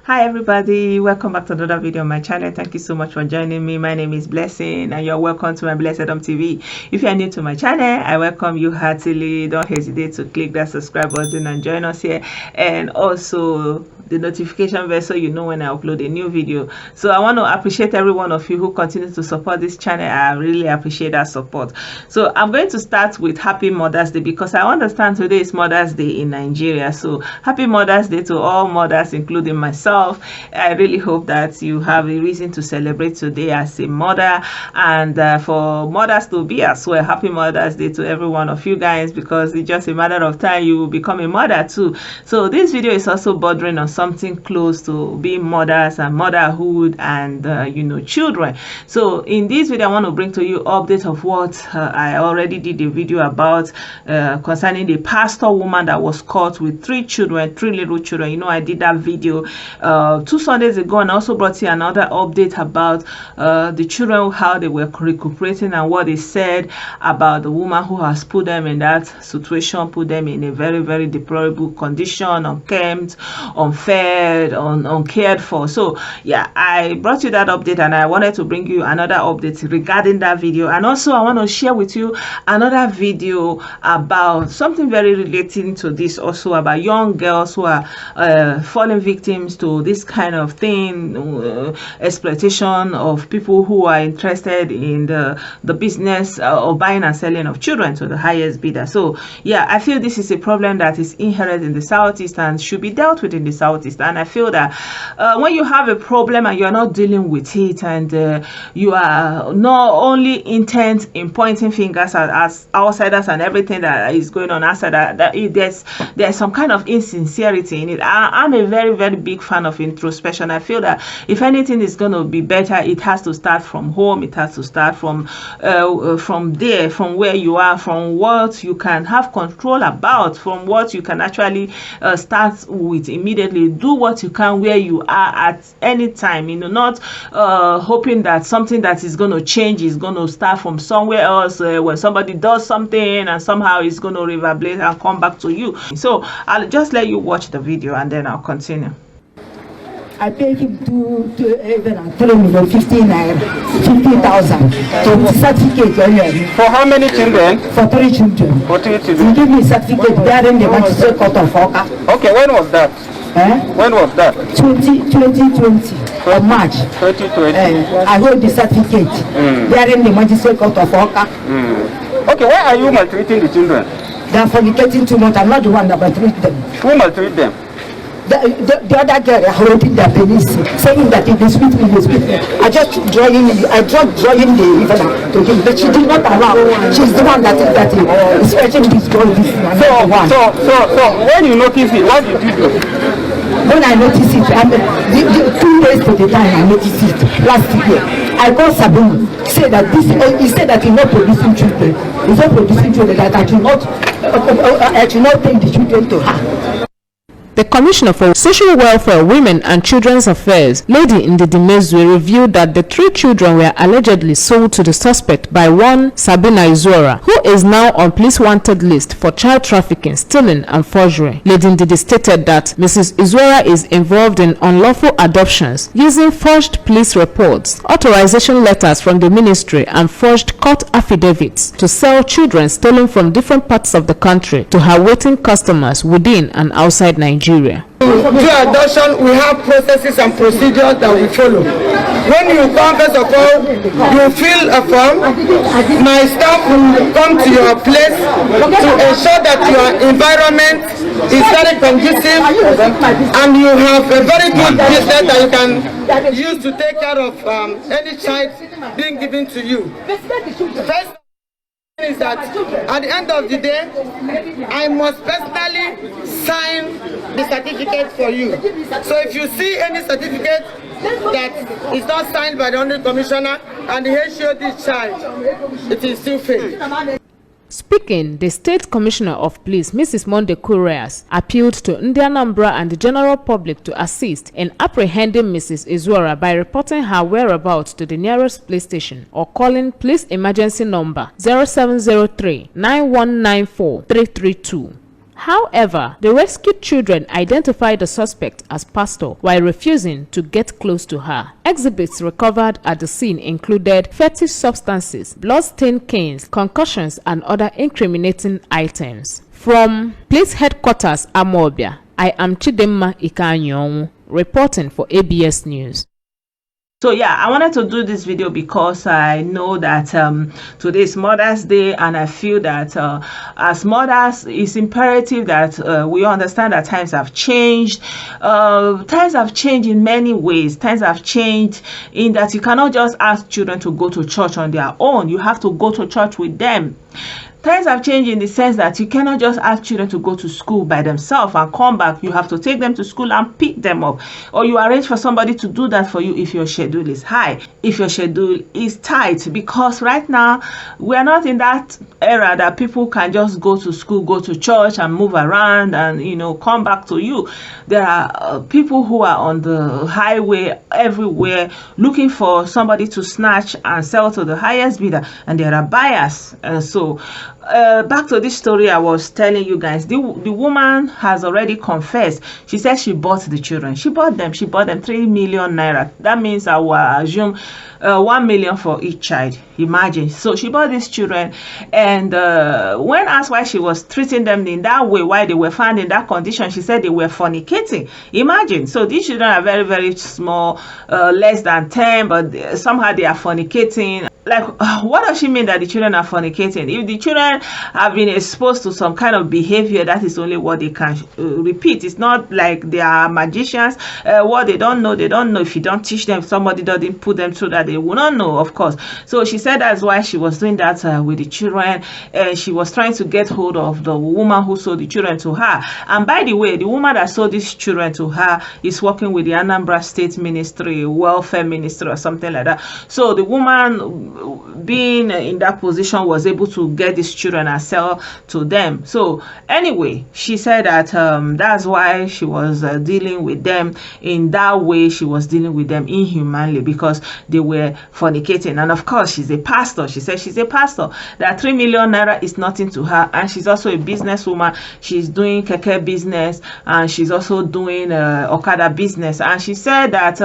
Hi everybody, welcome back to another video on my channel. Thank you so much for joining me. My name is Blessing and you're welcome to my Blessedom TV. If you are new to my channel, I welcome you heartily. Don't hesitate to click that subscribe button and join us here, and also the notification bell so you know when I upload a new video. So I want to appreciate every one of you who continue to support this channel. I really appreciate that support. So I'm going to start with Happy Mother's Day because I understand today is Mother's Day in Nigeria. So Happy Mother's Day to all mothers, including myself. I really hope that you have a reason to celebrate today as a mother, and for mothers to be as well. Happy Mother's Day to every one of you guys, because it's just a matter of time you will become a mother too. So this video is also bordering on something close to being mothers and motherhood and children. So in this video I want to bring to you update of what I already did a video about concerning the pastor woman that was caught with three little children. I did that video 2 Sundays ago, and I also brought you another update about the children, how they were recuperating and what they said about the woman who has put them in that situation, put them in a very, very deplorable condition, unkempt, unfed, uncared for. So yeah, I brought you that update, and I wanted to bring you another update regarding that video. And also I want to share with you another video about something very relating to this, also about young girls who are falling victims to this kind of thing, exploitation of people who are interested in the business of buying and selling of children to the highest bidder. So yeah, I feel this is a problem that is inherent in the Southeast and should be dealt with in the Southeast. And I feel that when you have a problem and you are not dealing with it, and you are not only intent in pointing fingers at outsiders and everything that is going on outside, there's some kind of insincerity in it. I'm a very, very big fan of introspection. I feel that if anything is going to be better, it has to start from home. It has to start from there, from where you are, from what you can have control about, from what you can actually start with immediately. Do what you can where you are at any time, not hoping that something that is going to change is going to start from somewhere else, when somebody does something and somehow it's going to reverberate and come back to you. So I'll just let you watch the video and then I'll continue. I paid him 50,000 to certificate. For how many children? For 3 children. For 3 children. He gave me a certificate bearing the magistrate court of Oka. Okay, when was that? When was that? 2020 of March. 2020. I hold the certificate bearing the magistrate court of Oka. Okay, why are you maltreating the children? They are fornicating too much. I'm not the one that maltreat them. Who maltreat them? The other girl holding their penis, saying that if they speak me, they speak me. I dropped drawing the even to him, but she did not allow. She's the one that is fetching this girl. So when you notice it, what did you do? When I noticed it, 2 days to the time I noticed it last year, I called Sabine, said that he said that he's not producing children. He's not producing children, that I should not take the children to her. The Commissioner for Social Welfare, Women and Children's Affairs, Lady Ndidimezue, revealed that the 3 children were allegedly sold to the suspect by one Sabina Izora, who is now on police wanted list for child trafficking, stealing and forgery. Lady Ndidi stated that Mrs. Izora is involved in unlawful adoptions using forged police reports, authorization letters from the ministry and forged court affidavits to sell children stolen from different parts of the country to her waiting customers within and outside Nigeria. To adoption, we have processes and procedures that we follow. When you come, first of all, you fill a form. My staff will come to your place to ensure that your environment is very conducive and you have a very good business that you can use to take care of any child being given to you. First is that at the end of the day, I must personally sign the certificate for you. So if you see any certificate that is not signed by the Honorable Commissioner and the HOD this child, it is still fake. Speaking, the State Commissioner of Police, Mrs. Monde Kurias, appealed to Anambra and the general public to assist in apprehending Mrs. Izora by reporting her whereabouts to the nearest police station or calling police emergency number 0703 9194 332. However, the rescued children identified the suspect as pastor while refusing to get close to her. Exhibits recovered at the scene included fetish substances, blood-stained canes, concussions, and other incriminating items. From police headquarters, Amobia, I am Chidimma Ikanyonwu, reporting for ABS News. So yeah, I wanted to do this video because I know that today is Mother's Day, and I feel that as mothers, it's imperative that we understand that times have changed. Times have changed in many ways. Times have changed in that you cannot just ask children to go to church on their own. You have to go to church with them. Times have changed in the sense that you cannot just ask children to go to school by themselves and come back. You have to take them to school and pick them up, or you arrange for somebody to do that for you if your schedule is high, if your schedule is tight. Because right now we are not in that era that people can just go to school, go to church and move around and, you know, come back to you. There are people who are on the highway everywhere looking for somebody to snatch and sell to the highest bidder, and there are buyers. So back to this story I was telling you guys. The woman has already confessed. She said she bought the children. She bought them 3 million naira. That means I will assume 1 million for each child. Imagine. So she bought these children, and when asked why she was treating them in that way, why they were found in that condition, she said they were fornicating. Imagine. So these children are very, very small, less than 10, but somehow they are fornicating. Like, what does she mean that the children are fornicating? If the children have been exposed to some kind of behavior, that is only what they can repeat. It's not like they are magicians. What they don't know, they don't know. If you don't teach them, if somebody doesn't put them through that, they will not know, of course. So she said that's why she was doing that with the children, and she was trying to get hold of the woman who sold the children to her. And by the way, the woman that sold these children to her is working with the Anambra State Ministry, Welfare Ministry, or something like that. So the woman, being in that position, was able to get these children and sell to them. So anyway, she said that that's why she was dealing with them in that way. She was dealing with them inhumanely because they were fornicating. And of course, she's a pastor. She said she's a pastor. That 3 million naira is nothing to her, and she's also a businesswoman. She's doing keke business, and she's also doing Okada business. And she said that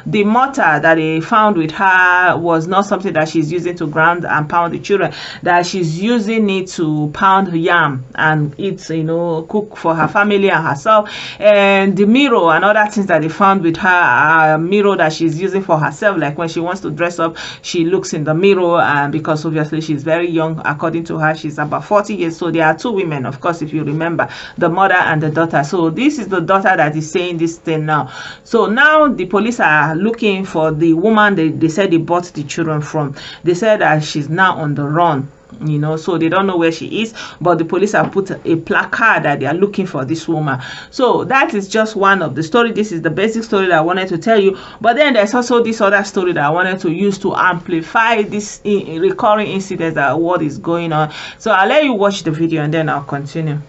the mortar that they found with her was not something that she's using to ground and pound the children, that she's using it to pound yam and eat, you know, cook for her family and herself. And the mirror and other things that they found with her, a mirror that she's using for herself, like when she wants to dress up, she looks in the mirror, and because obviously she's very young, according to her, she's about 40 years. So there are two women, of course, if you remember, the mother and the daughter. So this is the daughter that is saying this thing now. So now the police are looking for the woman they said they bought the children from. They said that she's now on the run, you know, so they don't know where she is, but the police have put a placard that they are looking for this woman. So that is just one of the story. This is the basic story that I wanted to tell you, but then there's also this other story that I wanted to use to amplify this recurring incidents that what is going on. So I'll let you watch the video and then I'll continue.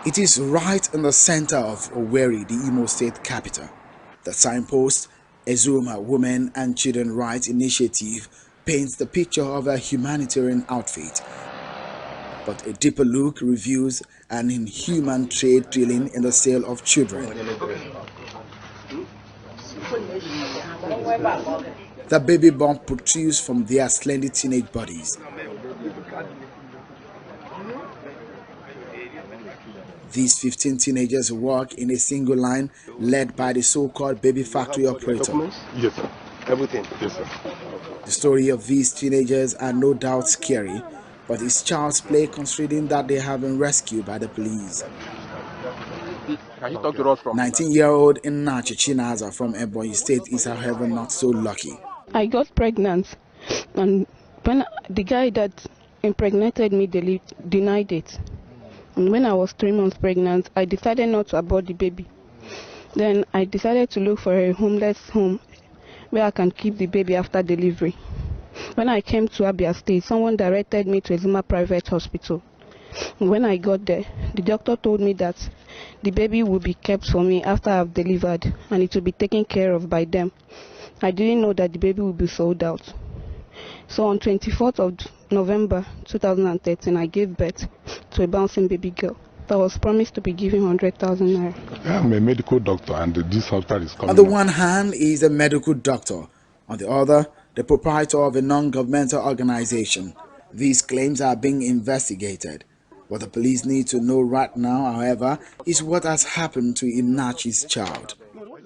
It is right in the center of Owerri, the Imo State capital. The signpost, Ezuma Women and Children Rights Initiative, paints the picture of a humanitarian outfit. But a deeper look reveals an inhuman trade dealing in the sale of children. The baby bomb protrudes from their slender teenage bodies. These 15 teenagers work in a single line led by the so-called baby factory operator. Yes, sir. Everything. Yes, sir. The story of these teenagers are no doubt scary, but it's child's play considering that they have been rescued by the police. Can you talk to us from 19-year-old Inachi Chinaza from Ebonyi State is however not so lucky. I got pregnant, and when the guy that impregnated me denied it. And when I was 3 months pregnant, I decided not to abort the baby. Then I decided to look for a homeless home where I can keep the baby after delivery. When I came to Abia State, someone directed me to Ezuma Private Hospital. When I got there, the doctor told me that the baby will be kept for me after I've delivered, and it will be taken care of by them. I didn't know that the baby will be sold out. So on 24th of November 2013, I gave birth to a bouncing baby girl that was promised to be given 100,000 naira. I'm a medical doctor, and this hospital is coming. On the one hand, he is a medical doctor. On the other, the proprietor of a non-governmental organization. These claims are being investigated. What the police need to know right now, however, is what has happened to Inachi's child.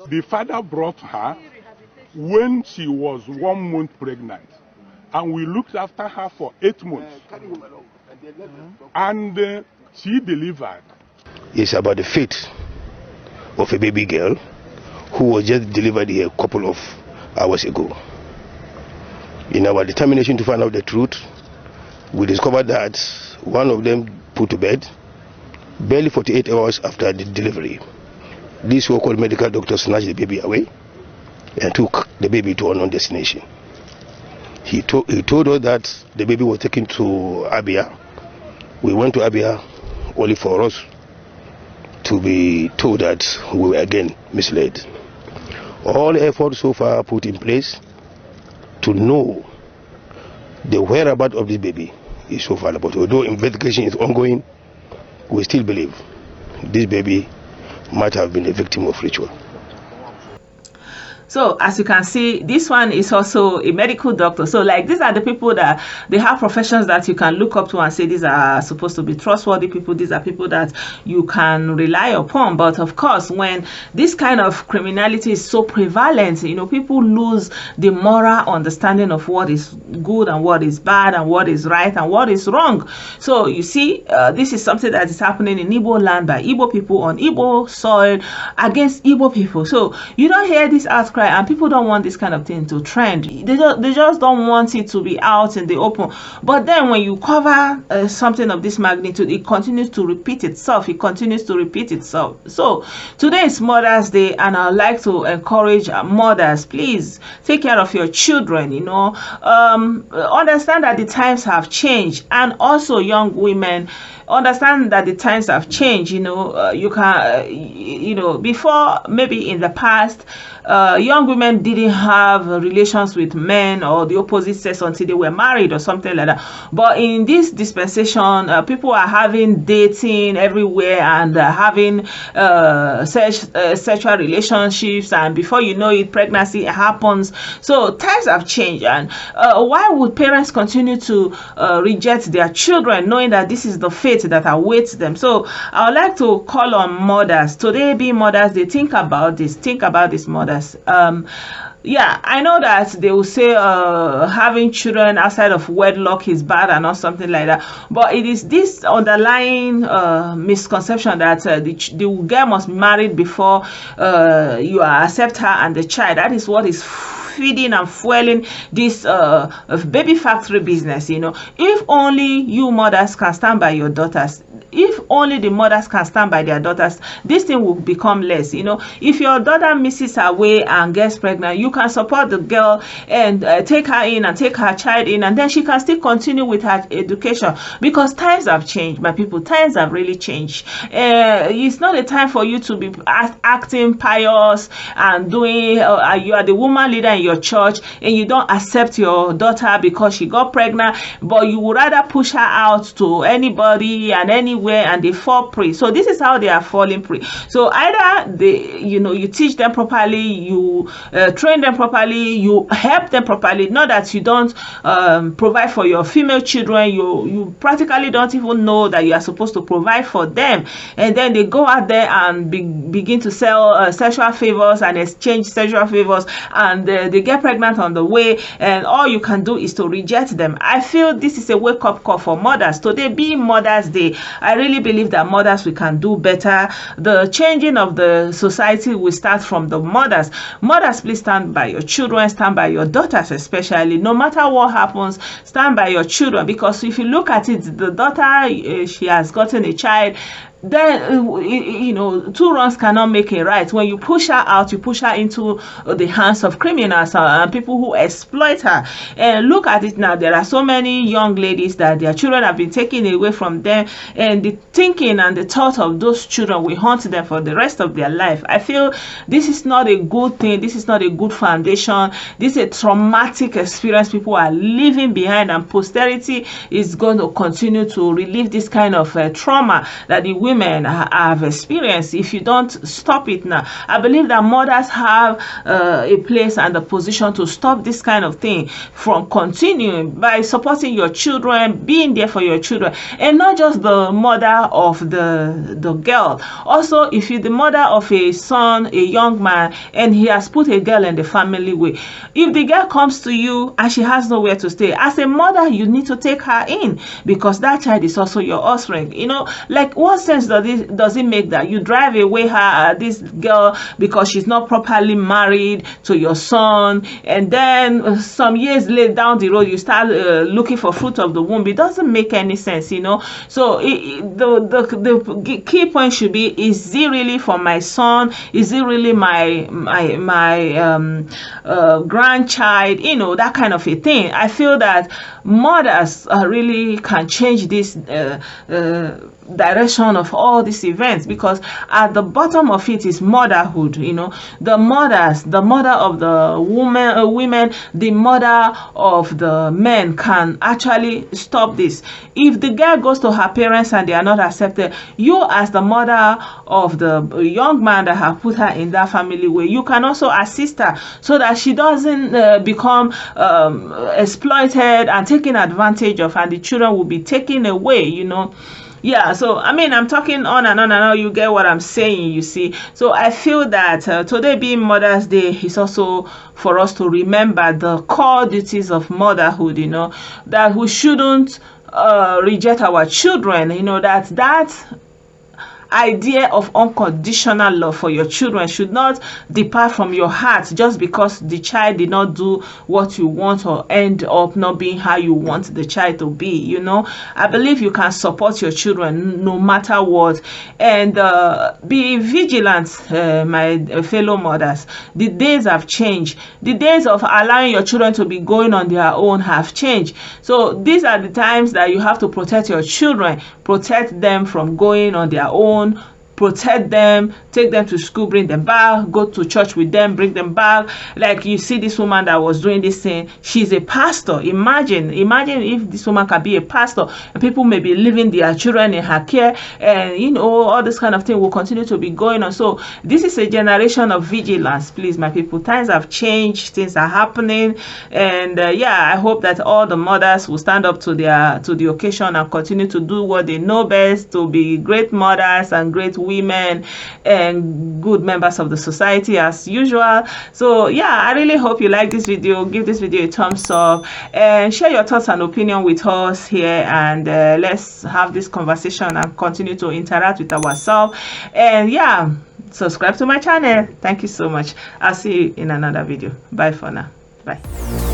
The father brought her when she was 1 month pregnant, and we looked after her for 8 months. And she delivered. It's about the fate of a baby girl who was just delivered here a couple of hours ago. In our determination to find out the truth, we discovered that one of them put to bed barely 48 hours after the delivery. These so-called medical doctors snatched the baby away and took the baby to unknown destination. He told us that the baby was taken to Abia. We went to Abia only for us to be told that we were again misled. All efforts so far put in place to know the whereabouts of this baby is so far, but although investigation is ongoing, we still believe this baby might have been a victim of ritual. So as you can see, this one is also a medical doctor. So like, these are the people that they have professions that you can look up to and say these are supposed to be trustworthy people. These are people that you can rely upon. But of course, when this kind of criminality is so prevalent, you know, people lose the moral understanding of what is good and what is bad and what is right and what is wrong. So you see, this is something that is happening in Igbo land by Igbo people on Igbo soil against Igbo people. So you don't hear this outcry, and people don't want this kind of thing to trend. They just don't want it to be out in the open. But then when you cover something of this magnitude, it continues to repeat itself. It continues to repeat itself. So today is Mother's Day, and I'd like to encourage mothers, please take care of your children. You know, understand that the times have changed, and also young women, understand that the times have changed. You know, you can, you know, before, maybe in the past, young women didn't have relations with men or the opposite sex until they were married or something like that. But in this dispensation, people are having dating everywhere and having sexual relationships, and before you know it, pregnancy happens. So times have changed, and why would parents continue to reject their children, knowing that this is the fate that awaits them? So I would like to call on mothers today, be mothers. They think about this, mothers. Yeah, I know that they will say having children outside of wedlock is bad and not something like that, but it is this underlying misconception that the girl must be married before you accept her and the child. That is what is feeding and fueling this baby factory business. You know, if only you mothers can stand by your daughters, if only the mothers can stand by their daughters, this thing will become less. You know, if your daughter misses her way and gets pregnant, you can support the girl and take her in and take her child in, and then she can still continue with her education, because times have changed, my people. Times have really changed. It's not a time for you to be acting pious and doing you are the woman leader in your church and you don't accept your daughter because she got pregnant, but you would rather push her out to anybody and anywhere, and they fall prey. So this is how they are falling prey. So either they, you know, you teach them properly, you train them properly, you help them properly. Not that you don't provide for your female children, you practically don't even know that you are supposed to provide for them, and then they go out there and begin to sell sexual favors and exchange sexual favors, and they get pregnant on the way, and all you can do is to reject them. I feel this is a wake-up call for mothers today, being Mother's Day. I really believe that mothers, we can do better. The changing of the society will start from the mothers. Mothers, please stand by your children, stand by your daughters especially. No matter what happens, stand by your children, because if you look at it, the daughter, she has gotten a child, then you know, two wrongs cannot make a right. When you push her out, you push her into the hands of criminals and people who exploit her. And look at it now, there are so many young ladies that their children have been taken away from them, and the thinking and the thought of those children will haunt them for the rest of their life. I feel this is not a good thing. This is not a good foundation. This is a traumatic experience people are leaving behind, and posterity is going to continue to relive this kind of trauma that the women have experienced if you don't stop it now. I believe that mothers have a place and a position to stop this kind of thing from continuing by supporting your children, being there for your children, and not just the mother of the girl. Also, if you're the mother of a son, a young man, and he has put a girl in the family way, if the girl comes to you and she has nowhere to stay, as a mother you need to take her in, because that child is also your offspring. You know, like, what sense does it make that you drive away this girl because she's not properly married to your son, and then some years later down the road you start looking for fruit of the womb? It doesn't make any sense, you know. So the key point should be, is it really for my son? Is it really my grandchild? You know, that kind of a thing. I feel that mothers really can change this direction of all these events, because at the bottom of it is motherhood. You know, the mother of the women, the mother of the men can actually stop this. If the girl goes to her parents and they are not accepted, you as the mother of the young man that have put her in that family way, you can also assist her so that she doesn't become exploited and taken advantage of, and the children will be taken away, you know. Yeah, so I mean, I'm talking on and on and on. You get what I'm saying, you see. So I feel that today being Mother's Day is also for us to remember the core duties of motherhood, you know, that we shouldn't reject our children, you know, that idea of unconditional love for your children should not depart from your heart just because the child did not do what you want or end up not being how you want the child to be. You know, I believe you can support your children no matter what, and be vigilant, my fellow mothers. The days have changed. The days of allowing your children to be going on their own have changed. So these are the times that you have to protect your children, protect them from going on their own, protect them, take them to school, bring them back, go to church with them, bring them back. Like you see this woman that was doing this thing, she's a pastor. Imagine if this woman can be a pastor, and people may be leaving their children in her care, and you know, all this kind of thing will continue to be going on. So this is a generation of vigilance, please, my people. Times have changed, things are happening, and yeah, I hope that all the mothers will stand up to the occasion and continue to do what they know best, to be great mothers and great women and good members of the society as usual. So yeah, I really hope you like this video. Give this video a thumbs up and share your thoughts and opinion with us here, and let's have this conversation and continue to interact with ourselves. And yeah, subscribe to my channel. Thank you so much. I'll see you in another video. Bye for now. Bye.